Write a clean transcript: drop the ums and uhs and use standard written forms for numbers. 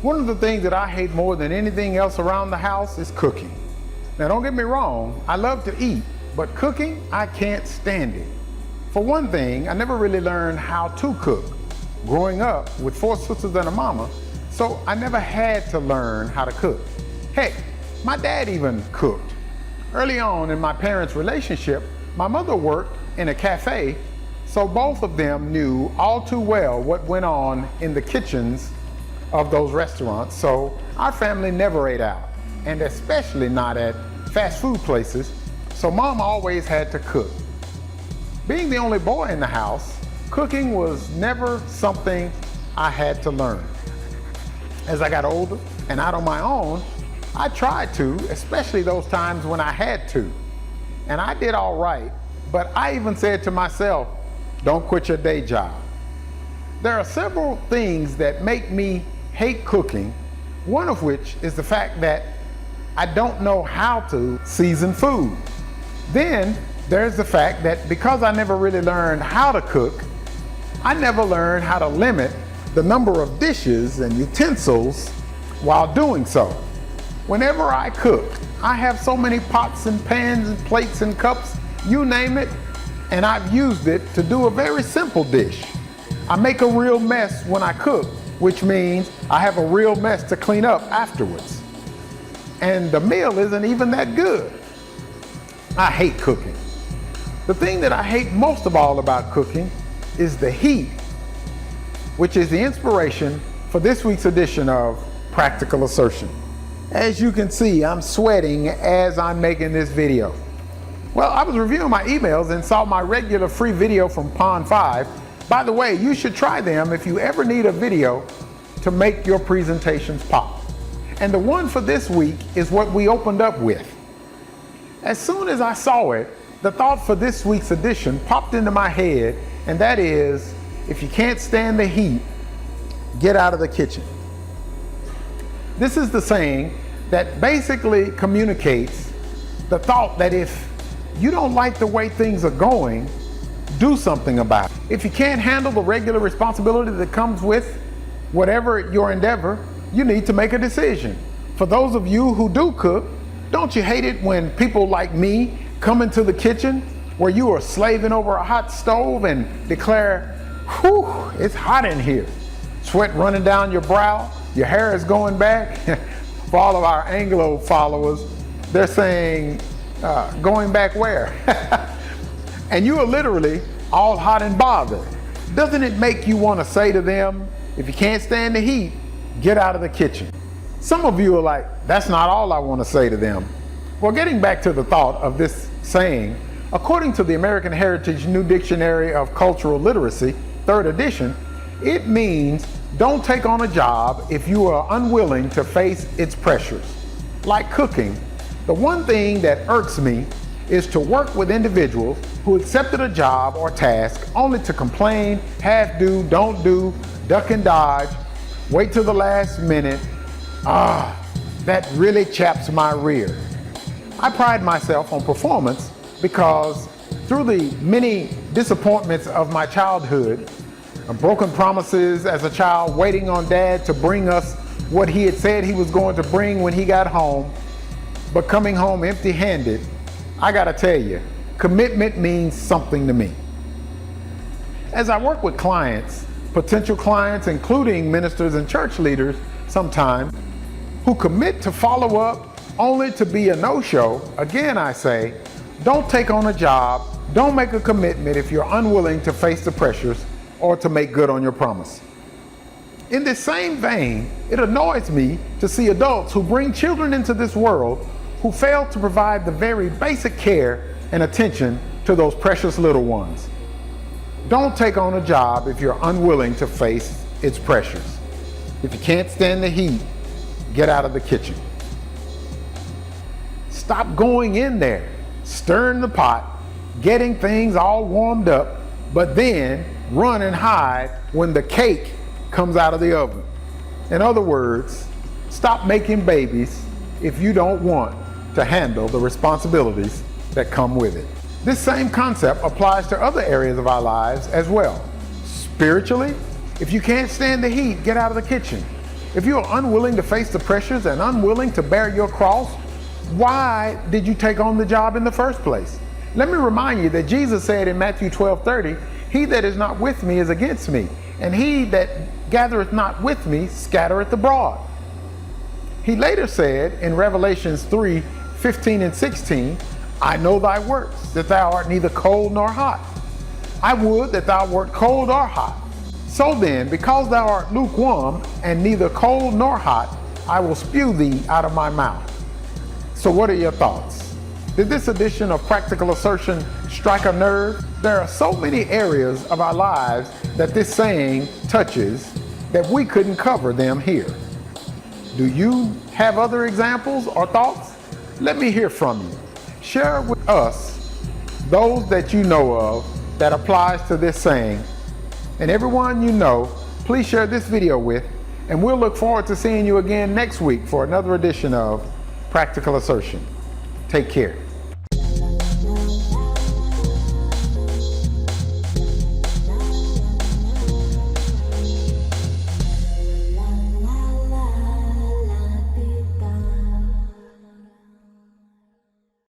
One of the things that I hate more than anything else around the house is cooking. Now don't get me wrong, I love to eat, but cooking, I can't stand it. For one thing, I never really learned how to cook. Growing up with 4 sisters and a mama, so I never had to learn how to cook. Heck, my dad even cooked. Early on in my parents' relationship, my mother worked in a cafe, so both of them knew all too well what went on in the kitchens of those restaurants, so our family never ate out, and especially not at fast food places, so mom always had to cook. Being the only boy in the house, cooking was never something I had to learn. As I got older and out on my own, I tried to, especially those times when I had to. And I did all right, but I even said to myself, don't quit your day job. There are several things that make me hate cooking, one of which is the fact that I don't know how to season food. Then there's the fact that because I never really learned how to cook, I never learned how to limit the number of dishes and utensils while doing so. Whenever I cook, I have so many pots and pans and plates and cups, you name it, and I've used it to do a very simple dish. I make a real mess when I cook, which means I have a real mess to clean up afterwards. And the meal isn't even that good. I hate cooking. The thing that I hate most of all about cooking is the heat, which is the inspiration for this week's edition of Practical Assertion. As you can see, I'm sweating as I'm making this video. Well, I was reviewing my emails and saw my regular free video from Pond 5. By the way, you should try them if you ever need a video to make your presentations pop. And the one for this week is what we opened up with. As soon as I saw it, the thought for this week's edition popped into my head, and that is, if you can't stand the heat, get out of the kitchen. This is the saying that basically communicates the thought that if you don't like the way things are going, do something about it. If you can't handle the regular responsibility that comes with whatever your endeavor, you need to make a decision. For those of you who do cook, don't you hate it when people like me come into the kitchen where you are slaving over a hot stove and declare, whew, it's hot in here. Sweat running down your brow, your hair is going back. For all of our Anglo followers, they're saying, going back where? And you are literally all hot and bothered. Doesn't it make you want to say to them, if you can't stand the heat, get out of the kitchen? Some of you are like, that's not all I want to say to them. Well, getting back to the thought of this saying, according to the American Heritage New Dictionary of Cultural Literacy, 3rd edition, it means don't take on a job if you are unwilling to face its pressures. Like cooking, the one thing that irks me is to work with individuals who accepted a job or task only to complain, half do, don't do, duck and dodge, wait till the last minute. That really chaps my rear. I pride myself on performance because through the many disappointments of my childhood, broken promises as a child, waiting on dad to bring us what he had said he was going to bring when he got home, but coming home empty-handed, I gotta tell you, commitment means something to me. As I work with clients, potential clients, including ministers and church leaders sometimes, who commit to follow up only to be a no-show, again I say, don't take on a job, don't make a commitment if you're unwilling to face the pressures or to make good on your promise. In this same vein, it annoys me to see adults who bring children into this world who fail to provide the very basic care and attention to those precious little ones. Don't take on a job if you're unwilling to face its pressures. If you can't stand the heat, get out of the kitchen. Stop going in there, stirring the pot, getting things all warmed up, but then run and hide when the cake comes out of the oven. In other words, stop making babies if you don't want to handle the responsibilities that come with it. This same concept applies to other areas of our lives as well. Spiritually, if you can't stand the heat, get out of the kitchen. If you are unwilling to face the pressures and unwilling to bear your cross, why did you take on the job in the first place? Let me remind you that Jesus said in Matthew 12:30, "He that is not with me is against me, and he that gathereth not with me scattereth abroad." He later said in Revelations 3:15 and 16, "I know thy works, that thou art neither cold nor hot. I would that thou wert cold or hot. So then, because thou art lukewarm and neither cold nor hot, I will spew thee out of my mouth." So what are your thoughts? Did this edition of Practical Assertion strike a nerve? There are so many areas of our lives that this saying touches that we couldn't cover them here. Do you have other examples or thoughts? Let me hear from you. Share with us those that you know of that applies to this saying. And everyone you know, please share this video with, and we'll look forward to seeing you again next week for another edition of Practical Assertion. Take care.